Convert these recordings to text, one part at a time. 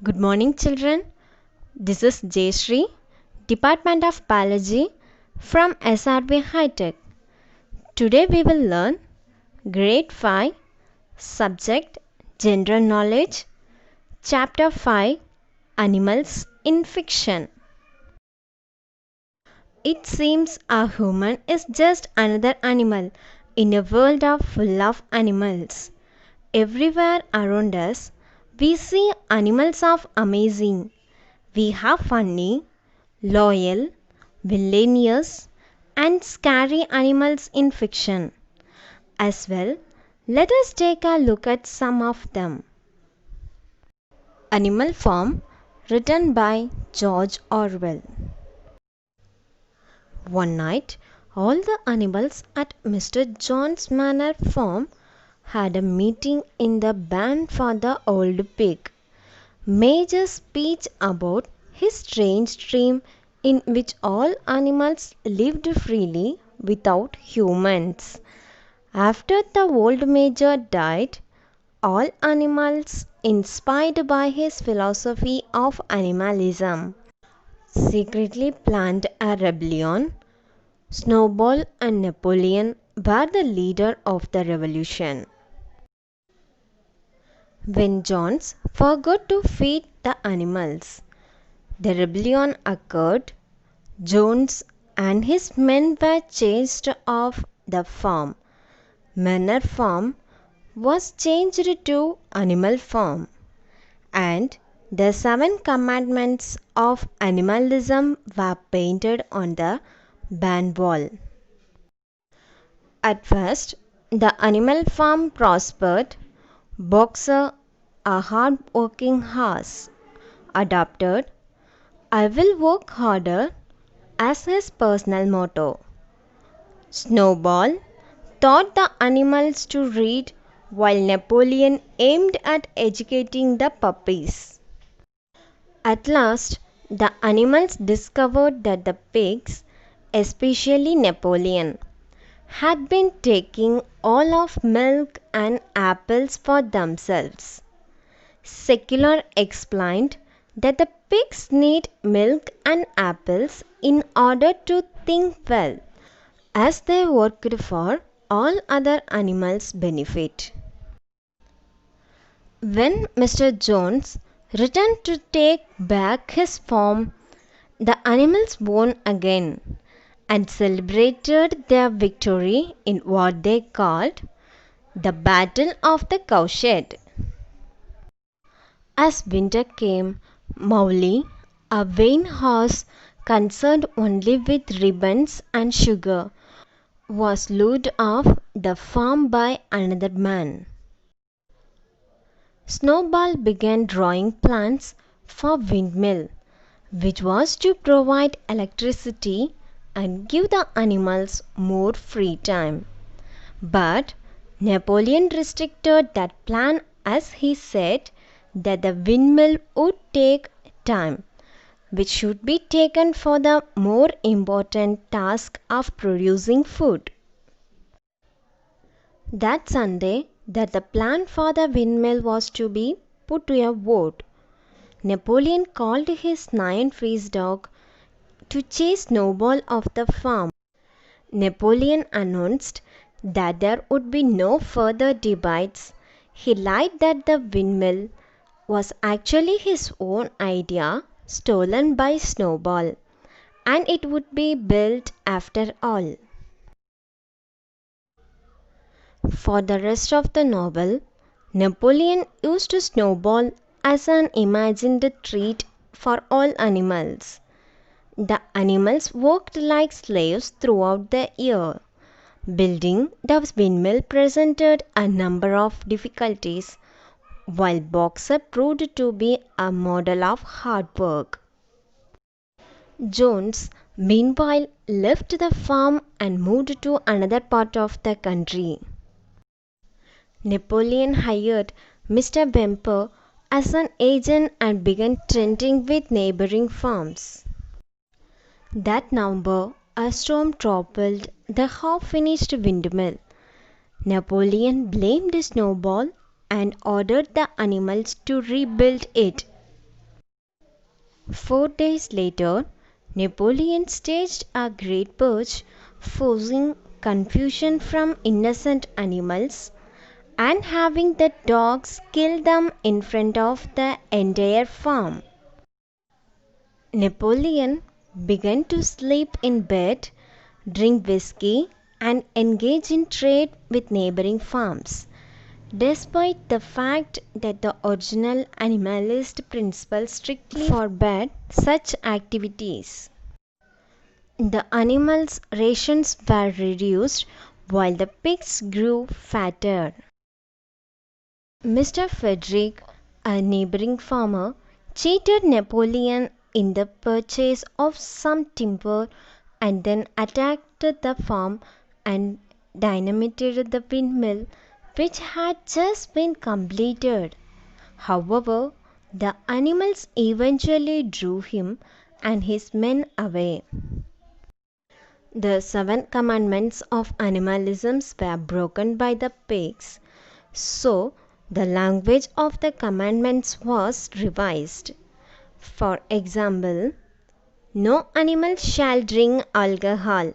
Good morning, children. This is Jayashree, Department of Biology from SRB High Tech. Today we will learn Grade 5, Subject General Knowledge, Chapter 5 Animals in Fiction. It seems a human is just another animal in a world full of animals. Everywhere around us, we see animals of amazing. We have funny, loyal, villainous, and scary animals in fiction. As well, let us take a look at some of them. Animal Farm, written by George Orwell. One night, all the animals at Mr. John's Manor farm had a meeting in the barn for the old pig. Major speech about his strange dream in which all animals lived freely without humans. After the old major died, all animals, inspired by his philosophy of animalism, secretly planned a rebellion. Snowball and Napoleon were the leader of the revolution. When Jones forgot to feed the animals, the rebellion occurred. Jones and his men were chased off the farm. Manor Farm was changed to Animal Farm, and the 7 commandments of animalism were painted on the barn wall. At first, the Animal Farm prospered. Boxer, a hard-working horse, adopted "I will work harder" as his personal motto. Snowball taught the animals to read, while Napoleon aimed at educating the puppies. At last, the animals discovered that the pigs, especially Napoleon, had been taking all of milk and apples for themselves. Secular explained that the pigs need milk and apples in order to think well, as they worked for all other animals' benefit. When Mr. Jones returned to take back his farm, the animals won again and celebrated their victory in what they called the Battle of the Cowshed. As winter came, Mowgli, a vain horse concerned only with ribbons and sugar, was lured off the farm by another man. Snowball began drawing plans for windmill, which was to provide electricity and give the animals more free time. But Napoleon restricted that plan, as he said that the windmill would take time, which should be taken for the more important task of producing food. That Sunday that the plan for the windmill was to be put to a vote, Napoleon called his 9-faced dog to chase Snowball off the farm. Napoleon announced that there would be no further debates. He lied that the windmill was actually his own idea, stolen by Snowball, and it would be built after all. For the rest of the novel, Napoleon used Snowball as an imagined treat for all animals. The animals worked like slaves throughout the year. Building the windmill presented a number of difficulties, while Boxer proved to be a model of hard work. Jones, meanwhile, left the farm and moved to another part of the country. Napoleon hired Mr. Whymper as an agent and began trading with neighboring farms. That November, a storm toppled the half-finished windmill. Napoleon blamed Snowball and ordered the animals to rebuild it. 4 days later, Napoleon staged a great purge, forcing confusion from innocent animals and having the dogs kill them in front of the entire farm. Napoleon began to sleep in bed, drink whiskey, and engage in trade with neighboring farms, despite the fact that the original animalist principle strictly forbade such activities. The animals' rations were reduced while the pigs grew fatter. Mr. Frederick, a neighboring farmer, cheated Napoleon in the purchase of some timber and then attacked the farm and dynamited the windmill which had just been completed. However, the animals eventually drew him and his men away. The 7 commandments of animalism were broken by the pigs, so the language of the commandments was revised. For example, no animal shall drink alcohol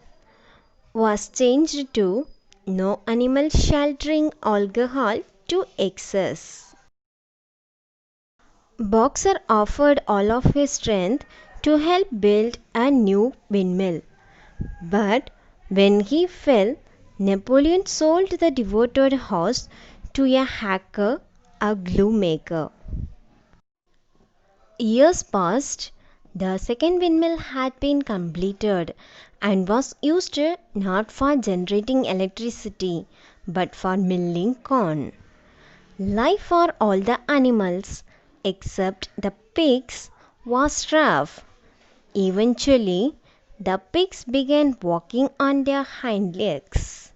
was changed to no animal shall drink alcohol to excess. Boxer offered all of his strength to help build a new windmill. But when he fell, Napoleon sold the devoted horse to a hacker, a glue maker. Years passed. The second windmill had been completed and was used not for generating electricity but for milling corn. Life for all the animals except the pigs was rough. Eventually, the pigs began walking on their hind legs,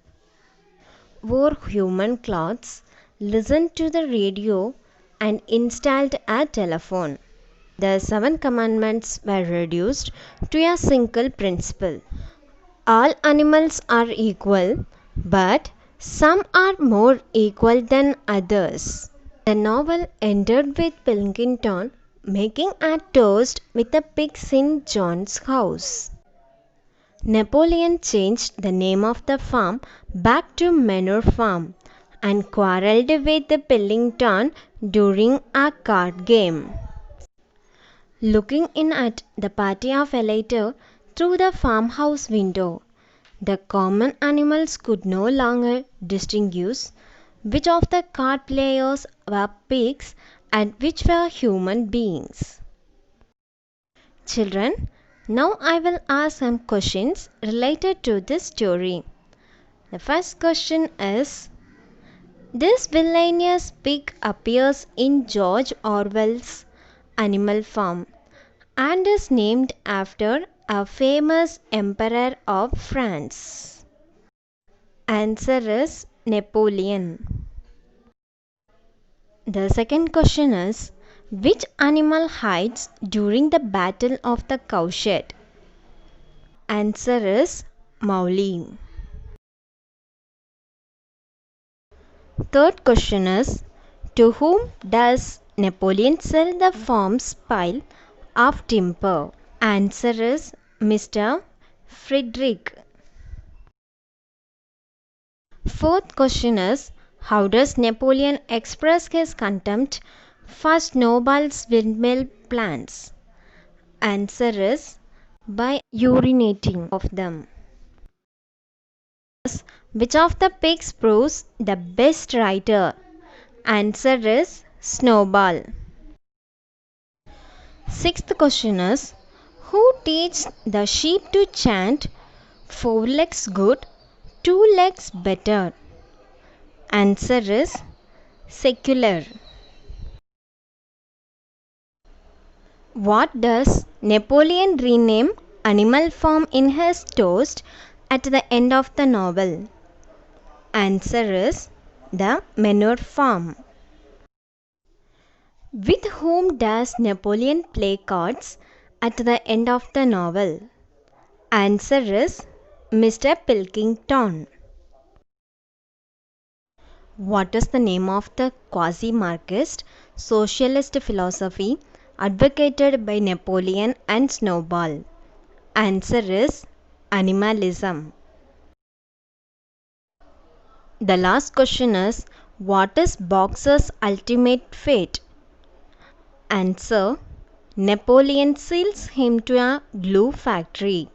wore human clothes, listened to the radio, and installed a telephone. The 7 commandments were reduced to a single principle. All animals are equal, but some are more equal than others. The novel ended with Pilkington making a toast with the pigs in John's house. Napoleon changed the name of the farm back to Manor Farm and quarrelled with Pilkington during a card game. Looking in at the party of Elater through the farmhouse window, the common animals could no longer distinguish which of the card players were pigs and which were human beings. Children, now I will ask some questions related to this story. The first question is: this villainous pig appears in George Orwell's Animal Farm and is named after a famous emperor of France. Answer is Napoleon. The second question is: which animal hides during the Battle of the Cowshed? Answer is Mowgli. Third question is: to whom does Napoleon sell the farm's pile of timber? Answer is Mr. Frederick. Fourth question is: how does Napoleon express his contempt for Snowball's windmill plans? Answer is by urinating of them. Which of the pigs proves the best writer? Answer is Snowball. Sixth question is: who teaches the sheep to chant 4 legs good, 2 legs better? Answer is Secular. What does Napoleon rename Animal Farm in his toast at the end of the novel? Answer is the Manure Farm. With whom does Napoleon play cards at the end of the novel? Answer is Mr. Pilkington. What is the name of the quasi-Marxist socialist philosophy advocated by Napoleon and Snowball? Answer is animalism. The last question is, what is Boxer's ultimate fate? Answer, Napoleon sells him to a glue factory.